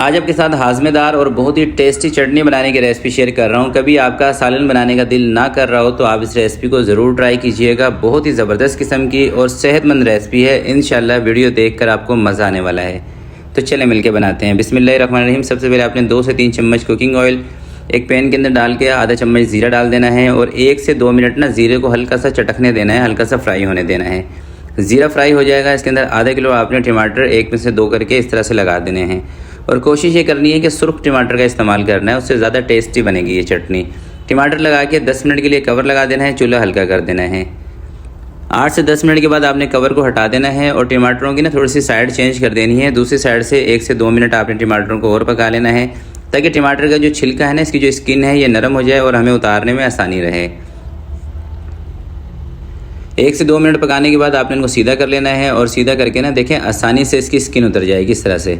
आज आपके साथ हाजमेदार और बहुत ही टेस्टी चटनी बनाने की रेसिपी शेयर कर रहा हूँ। कभी आपका सालन बनाने का दिल ना कर रहा हो तो आप इस रेसिपी को ज़रूर ट्राई कीजिएगा। बहुत ही ज़बरदस्त किस्म की और सेहतमंद रेसिपी है। इंशाल्लाह वीडियो देखकर आपको मज़ा आने वाला है। तो चलें मिलके बनाते हैं। बिस्मिल्लाहिर्रहमानिर्रहीम। सबसे पहले आपने 2 से 3 चम्मच कुकिंग ऑयल एक पैन के अंदर डाल के आधा चम्मच ज़ीरा डाल देना है और 1 से 2 मिनट ना ज़ीरे को हल्का सा चटकने देना है, हल्का सा फ्राई होने देना है। ज़ीरा फ्राई हो जाएगा, इसके अंदर आधा किलो आपने टमाटर 1 में से 2 करके इस तरह से लगा देने हैं और कोशिश ये करनी है कि सुर्ख टमाटर का इस्तेमाल करना है, उससे ज़्यादा टेस्टी बनेगी ये चटनी। टमाटर लगा के 10 मिनट के लिए कवर लगा देना है, चूल्हा हल्का कर देना है। 8 से 10 मिनट के बाद आपने कवर को हटा देना है और टमाटरों की ना थोड़ी सी साइड चेंज कर देनी है। दूसरी साइड से 1 से 2 मिनट आपने टमाटरों को और पका लेना है ताकि टमाटर का जो छिलका है ना, इसकी जो स्किन है ये नरम हो जाए और हमें उतारने में आसानी रहे। 1 से 2 मिनट पकाने के बाद आपने इनको सीधा कर लेना है और सीधा करके ना देखें आसानी से इसकी स्किन उतर जाएगी इस तरह से।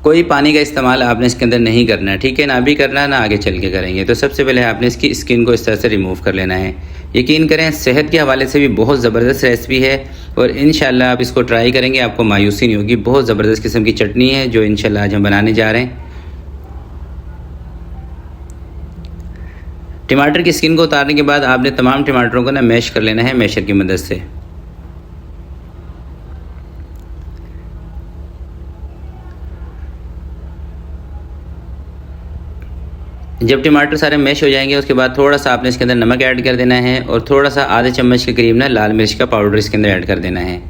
कोई पानी का इस्तेमाल आपने इसके अंदर नहीं करना है, ठीक है ना, भी करना है ना आगे चल के करेंगे। तो सबसे पहले आपने इसकी स्किन को इस तरह से रिमूव कर लेना है। यकीन करें सेहत के हवाले से भी बहुत ज़बरदस्त रेसिपी है और इंशाल्लाह आप इसको ट्राई करेंगे, आपको मायूसी नहीं होगी। बहुत ज़बरदस्त किस्म की चटनी है जो इंशाल्लाह आज हम बनाने जा रहे हैं। टमाटर की स्किन को उतारने के बाद आपने तमाम टमाटरों को ना मैश कर लेना है मैशर की मदद से। जब टमाटर सारे मैश हो जाएंगे उसके बाद थोड़ा सा आपने इसके अंदर नमक ऐड कर देना है और थोड़ा सा आधे चम्मच के करीब ना लाल मिर्च का पाउडर इसके अंदर ऐड कर देना है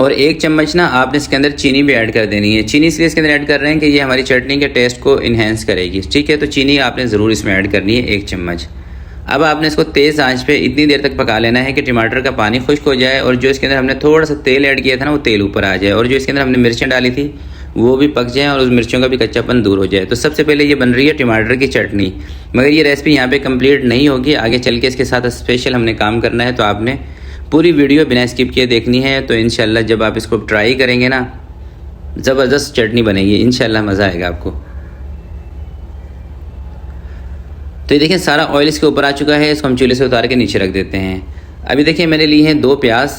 और 1 चम्मच ना आपने इसके अंदर चीनी भी ऐड कर देनी है। चीनी इसलिए इसके अंदर ऐड कर रहे हैं कि ये हमारी चटनी के टेस्ट को इन्हेंस करेगी, ठीक है। तो चीनी आपने ज़रूर इसमें ऐड करनी है 1 चम्मच। अब आपने इसको तेज़ आंच पे इतनी देर तक पका लेना है कि टमाटर का पानी खुश्क हो जाए और जो इसके अंदर हमने थोड़ा सा तेल ऐड किया था ना वो तेल ऊपर आ जाए और जो इसके अंदर हमने मिर्चें डाली थी वो भी पक जाएँ और उस मिर्चों का भी कच्चापन दूर हो जाए। तो सबसे पहले ये बन रही है टमाटर की चटनी, मगर ये रेसिपी यहाँ पे कंप्लीट नहीं होगी, आगे चल के इसके साथ स्पेशल हमने काम करना है। तो आपने पूरी वीडियो बिना स्किप किए देखनी है। तो इंशाल्लाह जब आप इसको ट्राई करेंगे ना ज़बरदस्त चटनी बनेगी, इंशाल्लाह मज़ा आएगा आपको। तो ये देखिए सारा ऑयल इसके ऊपर आ चुका है, इसको हम चूल्हे से उतार के नीचे रख देते हैं। अभी देखिए मैंने ली हैं 2 प्याज,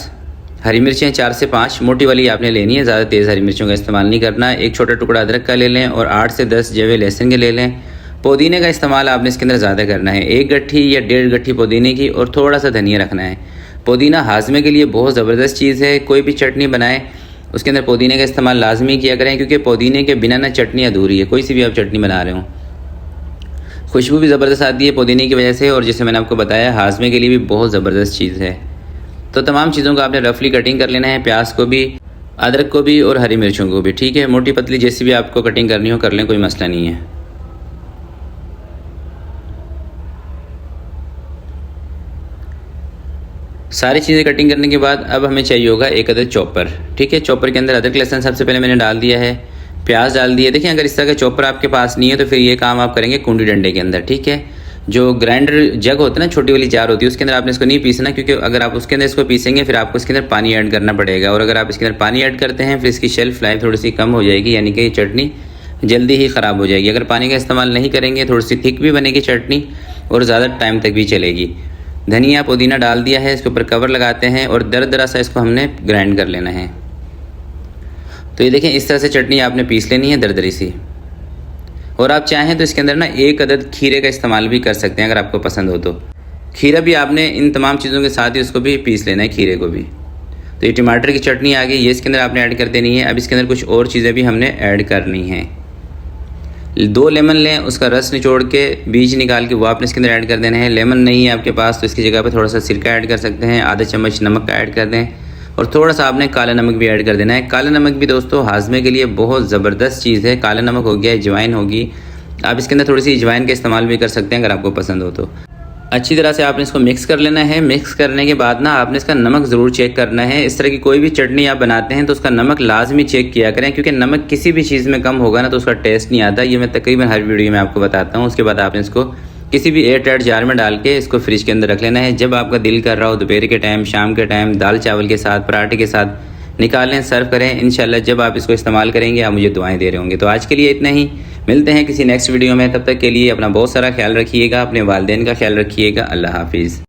हरी मिर्चें 4 से 5 मोटी वाली आपने लेनी है, ज़्यादा तेज़ हरी मिर्चों का इस्तेमाल नहीं करना। 1 छोटा टुकड़ा अदरक का ले लें और 8 से 10 जवे लहसुन के ले लें। पुदीने का इस्तेमाल आपने इसके अंदर ज़्यादा करना है, 1 गट्ठी या 1.5 गट्ठी पुदीने की और थोड़ा सा धनिया रखना है। पुदीना हाजमे के लिए बहुत ज़बरदस्त चीज़ है, कोई भी चटनी बनाएं उसके अंदर पुदीने का इस्तेमाल लाजमी किया करें क्योंकि पुदीने के बिना ना चटनी अधूरी है। कोई सी भी आप चटनी बना रहे हो, खुशबू भी ज़बरदस्त आती है पुदीने की वजह से और जैसे मैंने आपको बताया हाजमे के लिए भी बहुत ज़बरदस्त चीज़ है। तो तमाम चीज़ों को आपने रफली कटिंग कर लेना है, प्याज को भी, अदरक को भी और हरी मिर्चों को भी, ठीक है। मोटी पतली जैसी भी आपको कटिंग करनी हो कर लें, कोई मसला नहीं है। सारी चीज़ें कटिंग करने के बाद अब हमें चाहिए होगा 1 अदद चॉपर, ठीक है। चॉपर के अंदर अदरक लहसुन सबसे पहले मैंने डाल दिया है, प्याज डाल दिया। देखिए अगर इस तरह का चॉपर आपके पास नहीं है तो फिर ये काम आप करेंगे कुंडी डंडे के अंदर, ठीक है। जो ग्राइंडर जग होता है ना, छोटी वाली जार होती है, उसके अंदर आपने इसको नहीं पीसना क्योंकि अगर आप उसके अंदर इसको पीसेंगे फिर आपको इसके अंदर पानी ऐड करना पड़ेगा और अगर आप इसके अंदर पानी ऐड करते हैं फिर इसकी शेल्फ लाइफ थोड़ी सी कम हो जाएगी, यानी कि ये चटनी जल्दी ही ख़राब हो जाएगी। अगर पानी का इस्तेमाल नहीं करेंगे थोड़ी सी थिक भी बनेगी चटनी और ज़्यादा टाइम तक भी चलेगी। धनिया पुदीना डाल दिया है, इसके ऊपर कवर लगाते हैं और दरदरा सा इसको हमने ग्राइंड कर लेना है। तो ये देखें इस तरह से चटनी आपने पीस लेनी है दरदरी सी। और आप चाहें तो इसके अंदर ना 1 अदद खीरे का इस्तेमाल भी कर सकते हैं अगर आपको पसंद हो तो। खीरा भी आपने इन तमाम चीज़ों के साथ ही उसको भी पीस लेना है, खीरे को भी। तो ये टमाटर की चटनी आ गई, ये इसके अंदर आपने ऐड कर देनी है। अब इसके अंदर कुछ और चीज़ें भी हमने ऐड करनी हैं। 2 लेमन लें, उसका रस निचोड़ के बीज निकाल के वो आपने इसके अंदर ऐड कर देना है। लेमन नहीं है आपके पास तो इसकी जगह पर थोड़ा सा सिरका ऐड कर सकते हैं, आधा चम्मच नमक का ऐड कर दें और थोड़ा सा आपने काला नमक भी ऐड कर देना है। काला नमक भी दोस्तों हाजमे के लिए बहुत ज़बरदस्त चीज़ है। काला नमक हो गया, अजवाइन होगी, आप इसके अंदर थोड़ी सी अजवाइन का इस्तेमाल भी कर सकते हैं अगर आपको पसंद हो तो। अच्छी तरह से आपने इसको मिक्स कर लेना है। मिक्स करने के बाद ना आपने इसका नमक ज़रूर चेक करना है। इस तरह की कोई भी चटनी आप बनाते हैं तो उसका नमक लाजमी चेक किया करें क्योंकि नमक किसी भी चीज़ में कम होगा ना तो उसका टेस्ट नहीं आता। ये मैं तकरीबन हर वीडियो में आपको बताता हूँ। उसके बाद आपने इसको किसी भी एयर टाइट जार में डाल के इसको फ्रिज के अंदर रख लेना है। जब आपका दिल कर रहा हो दोपहर के टाइम, शाम के टाइम, दाल चावल के साथ, पराठे के साथ निकालें, सर्व करें। इंशाल्लाह जब आप इसको इस्तेमाल करेंगे आप मुझे दुआएं दे रहे होंगे। तो आज के लिए इतना ही, मिलते हैं किसी नेक्स्ट वीडियो में। तब तक के लिए अपना बहुत सारा ख्याल रखिएगा, अपने वालिदैन का ख्याल रखिएगा। अल्लाह हाफिज़।